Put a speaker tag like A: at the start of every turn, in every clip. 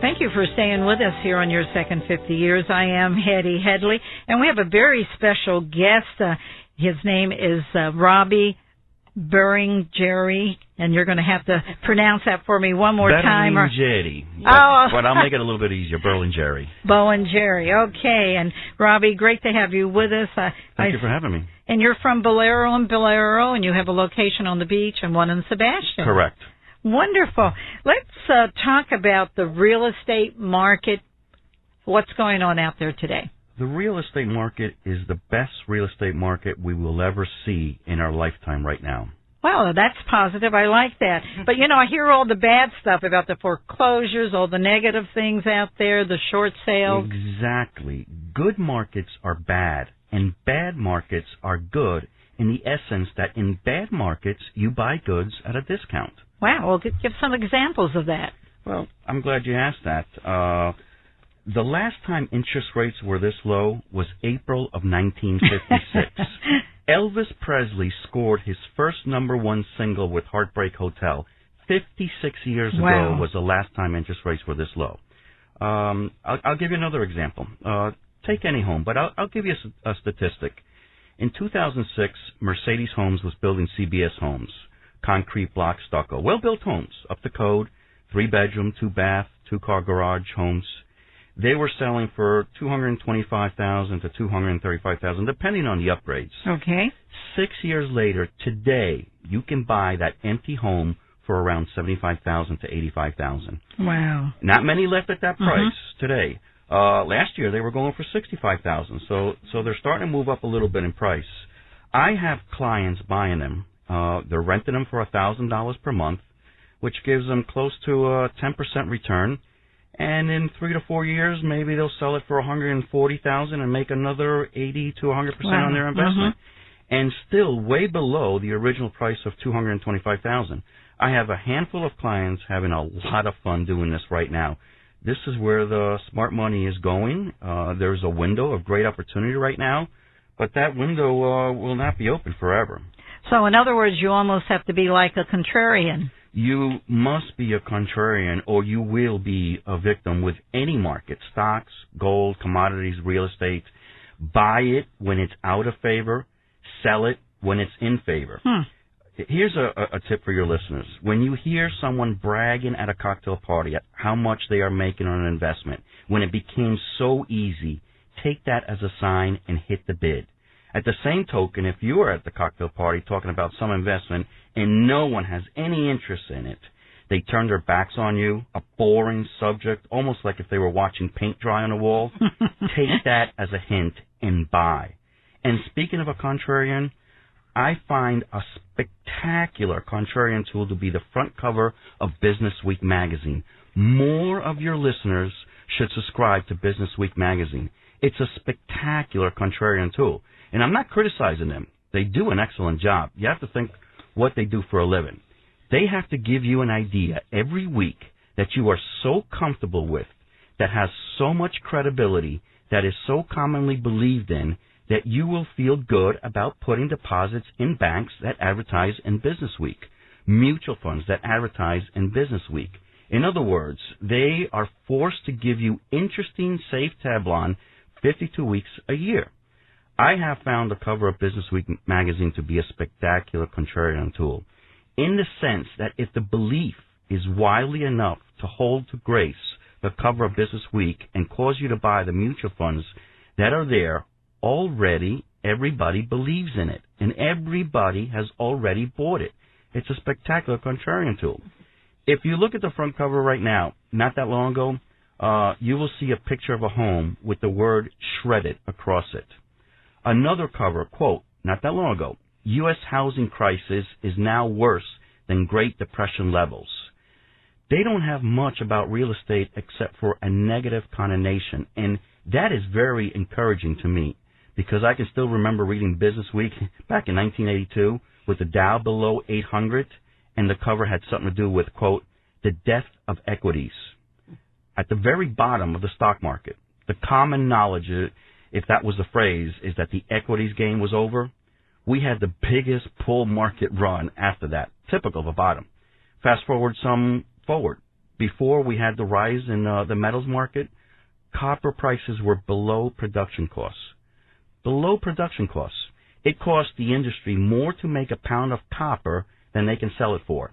A: Thank you for staying with us here on Your Second 50 Years. I am Hetty Headley, and we have a very special guest. His name is Robbie Berlingieri, and you're going to have to pronounce that for me one more time.
B: Berlingieri.
A: Oh.
B: But I'll make it a little bit easier. Berlingieri.
A: Berlingieri. Okay. And Robbie, great to have you with us.
B: Thank you for having me.
A: And you're from Bolero and you have a location on the beach and one in Sebastian.
B: Correct.
A: Wonderful. Let's talk about the real estate market. What's going on out there today?
B: The real estate market is the best real estate market we will ever see in our lifetime right now.
A: Well, that's positive. I like that. But, I hear all the bad stuff about the foreclosures, all the negative things out there, the short sales.
B: Exactly. Good markets are bad, and bad markets are good in the essence that in bad markets, you buy goods at a discount.
A: Wow. Well, give some examples of that.
B: Well, I'm glad you asked that. The last time interest rates were this low was April of 1956. Elvis Presley scored his first #1 single with Heartbreak Hotel. 56 years ago was the last time interest rates were this low. I'll give you another example. Take any home, but I'll give you a statistic. In 2006, Mercedes Homes was building CBS homes, concrete block stucco, well-built homes, up to code, 3-bedroom, 2-bath, 2-car garage homes. They were selling for $225,000 to $235,000, depending on the upgrades.
A: Okay.
B: 6 years later, today, you can buy that empty home for around $75,000 to $85,000.
A: Wow.
B: Not many left at that price today. Last year, they were going for $65,000, so they're starting to move up a little bit in price. I have clients buying them. They're renting them for $1,000 per month, which gives them close to a 10% return. And in 3 to 4 years, maybe they'll sell it for $140,000 and make another 80 to 100% on their investment, and still way below the original price of $225,000. I have a handful of clients having a lot of fun doing this right now. This is where the smart money is going. There's a window of great opportunity right now, but that window will not be open forever.
A: So, in other words, you almost have to be like a contrarian.
B: You must be a contrarian, or you will be a victim with any market, stocks, gold, commodities, real estate. Buy it when it's out of favor. Sell it when it's in favor. Here's a tip for your listeners. When you hear someone bragging at a cocktail party at how much they are making on an investment, when it became so easy, take that as a sign and hit the bid. At the same token, if you are at the cocktail party talking about some investment and no one has any interest in it, they turn their backs on you, a boring subject, almost like if they were watching paint dry on a wall, take that as a hint and buy. And speaking of a contrarian, I find a spectacular contrarian tool to be the front cover of Business Week magazine. More of your listeners should subscribe to Business Week magazine. It's a spectacular contrarian tool. And I'm not criticizing them. They do an excellent job. You have to think what they do for a living. They have to give you an idea every week that you are so comfortable with, that has so much credibility, that is so commonly believed in, that you will feel good about putting deposits in banks that advertise in Business Week, mutual funds that advertise in Business Week. In other words, they are forced to give you interesting, safe tableau 52 weeks a year. I have found the cover of Business Week magazine to be a spectacular contrarian tool, in the sense that if the belief is wildly enough to hold to grace the cover of Business Week and cause you to buy the mutual funds that are there, already everybody believes in it, and everybody has already bought it. It's a spectacular contrarian tool. If you look at the front cover right now, not that long ago, you will see a picture of a home with the word shredded across it. Another cover, quote, not that long ago, U.S. housing crisis is now worse than Great Depression levels. They don't have much about real estate except for a negative connotation, and that is very encouraging to me, because I can still remember reading Business Week back in 1982 with the Dow below 800, and the cover had something to do with, quote, the death of equities. At the very bottom of the stock market, the common knowledge, if that was the phrase, is that the equities game was over. We had the biggest bull market run after that, typical of a bottom. Fast forward before we had the rise in the metals market, copper prices were below production costs. Below production costs. It cost the industry more to make a pound of copper than they can sell it for.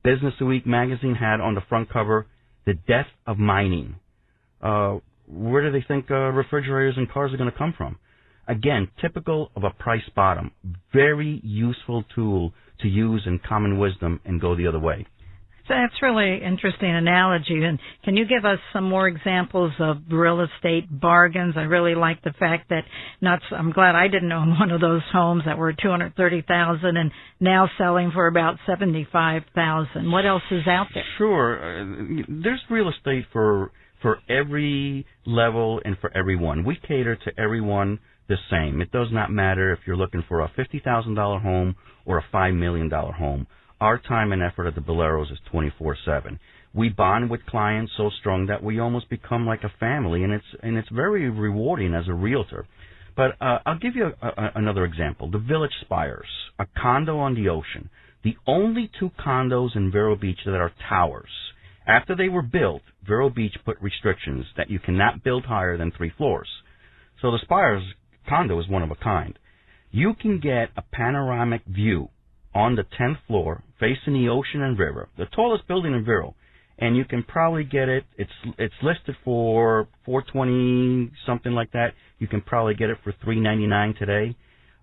B: Business Week magazine had on the front cover, "The Death of Mining." Where do they think refrigerators and cars are going to come from? Again, typical of a price bottom. Very useful tool to use in common wisdom and go the other way.
A: So that's really interesting analogy. And can you give us some more examples of real estate bargains? I really like the fact that I'm glad I didn't own one of those homes that were $230,000 and now selling for about $75,000. What else is out there?
B: Sure. There's real estate for every level and for everyone. We cater to everyone the same. It does not matter if you're looking for a $50,000 home or a $5 million home. Our time and effort at the Boleros is 24/7. We bond with clients so strong that we almost become like a family, and it's very rewarding as a realtor. But I'll give you another example. The Village Spires, a condo on the ocean. The only 2 condos in Vero Beach that are towers. After they were built, Vero Beach put restrictions that you cannot build higher than 3 floors. So the Spires condo is one of a kind. You can get a panoramic view on the 10th floor, facing the ocean and river, the tallest building in Vero, and you can probably get it. It's listed for $420, something like that. You can probably get it for $399 today,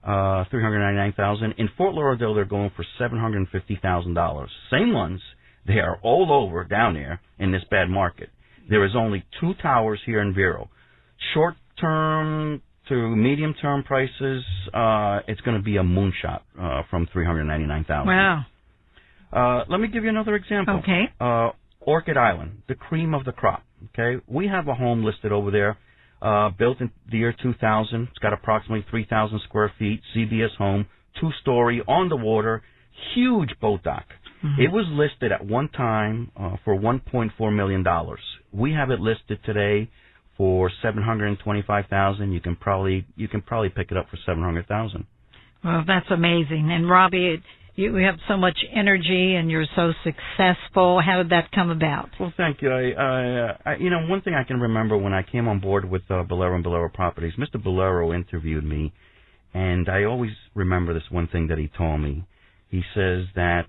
B: $399,000. In Fort Lauderdale, they're going for $750,000. Same ones. They are all over down there in this bad market. There is only 2 towers here in Vero. Short-term to medium-term prices, it's going to be a moonshot from $399,000.
A: Wow.
B: Let me give you another example.
A: Okay.
B: Orchid Island, the cream of the crop. Okay, we have a home listed over there, built in the year 2000. It's got approximately 3,000 square feet, CBS home, 2-story, on the water, huge boat dock. Mm-hmm. It was listed at one time for $1.4 million. We have it listed today for $725,000. You can probably pick it up for $700,000.
A: Well, that's amazing. And Robbie, you have so much energy and you're so successful. How did that come about?
B: Well, thank you. One thing I can remember when I came on board with Bolero and Bolero Properties, Mr. Bolero interviewed me, and I always remember this one thing that he told me. He says that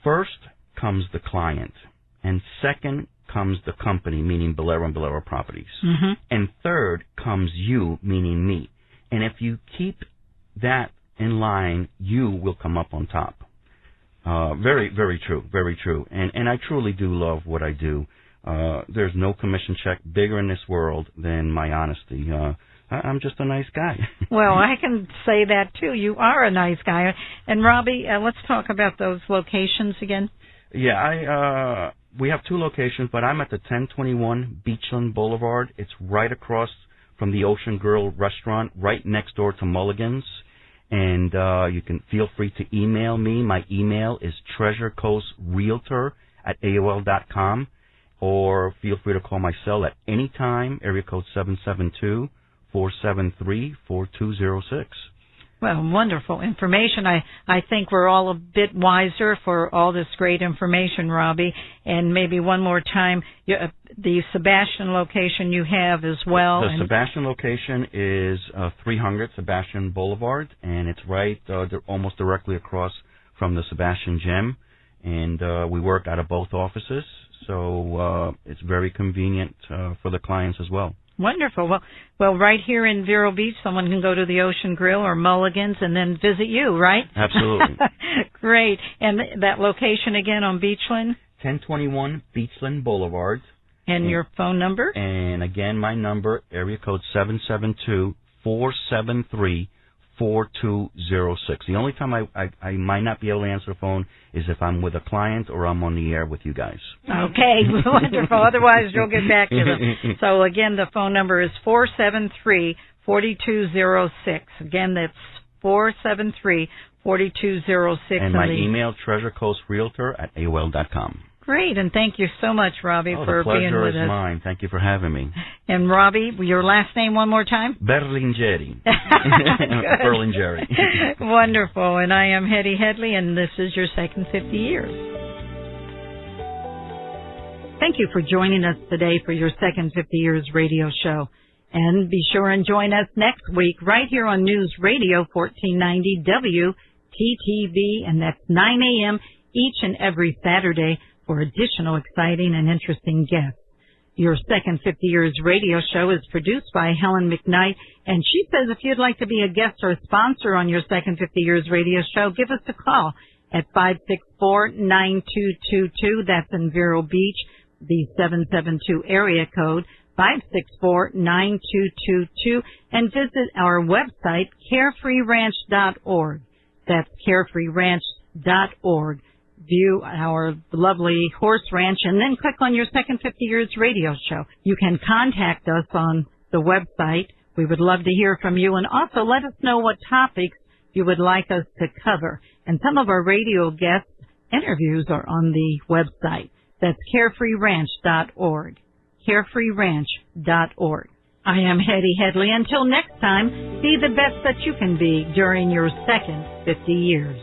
B: first comes the client, and second comes the company, meaning Bolero and Bolero Properties. Mm-hmm. And third comes you, meaning me. And if you keep that in line, you will come up on top. Very, very true, very true. And I truly do love what I do. There's no commission check bigger in this world than my honesty. I'm just a nice guy.
A: Well, I can say that, too. You are a nice guy. And, Robbie, let's talk about those locations again.
B: Yeah, we have 2 locations, but I'm at the 1021 Beachland Boulevard. It's right across from the Ocean Grill restaurant, right next door to Mulligan's. And you can feel free to email me. My email is treasurecoastrealtor@AOL.com, or feel free to call my cell at any time, area code 772-473-4206.
A: Well, wonderful information. I think we're all a bit wiser for all this great information, Robbie. And maybe one more time, the Sebastian location you have as well.
B: The Sebastian location is 300 Sebastian Boulevard, and it's right almost directly across from the Sebastian Gym. And we work out of both offices, so it's very convenient for the clients as well.
A: Wonderful. Well, right here in Vero Beach, someone can go to the Ocean Grill or Mulligan's and then visit you, right?
B: Absolutely.
A: Great. And that location again on Beachland?
B: 1021 Beachland Boulevard.
A: And your phone number?
B: And again, my number, area code 772-473-4206. The only time I might not be able to answer the phone is if I'm with a client or I'm on the air with you guys.
A: Okay, wonderful. Otherwise, you'll get back to them. So, again, the phone number is 473-4206. Again, that's 473-4206.
B: And my email, treasurecoastrealtor@AOL.com.
A: Great, and thank you so much, Robbie, for being with us.
B: The pleasure is mine. Thank you for having me.
A: And Robbie, your last name one more time?
B: Berlingieri. Berlingieri.
A: Wonderful, and I am Hetty Headley, and this is your second 50 years. Thank you for joining us today for your second 50 Years radio show. And be sure and join us next week right here on News Radio 1490 WTTV, and that's 9 a.m. each and every Saturday for additional exciting and interesting guests. Your second 50 Years radio show is produced by Helen McKnight, and she says if you'd like to be a guest or a sponsor on your second 50 Years radio show, give us a call at 564-9222. That's in Vero Beach, the 772 area code, 564-9222, and visit our website, carefreeranch.org. That's carefreeranch.org. View our lovely horse ranch and then click on your second 50 Years radio show. You can contact us on the website. We would love to hear from you, and also let us know what topics you would like us to cover. And some of our radio guest interviews are on the website. That's carefreeranch.org. carefreeranch.org. I am Hetty Headley. Until next time, be the best that you can be during your second 50 years.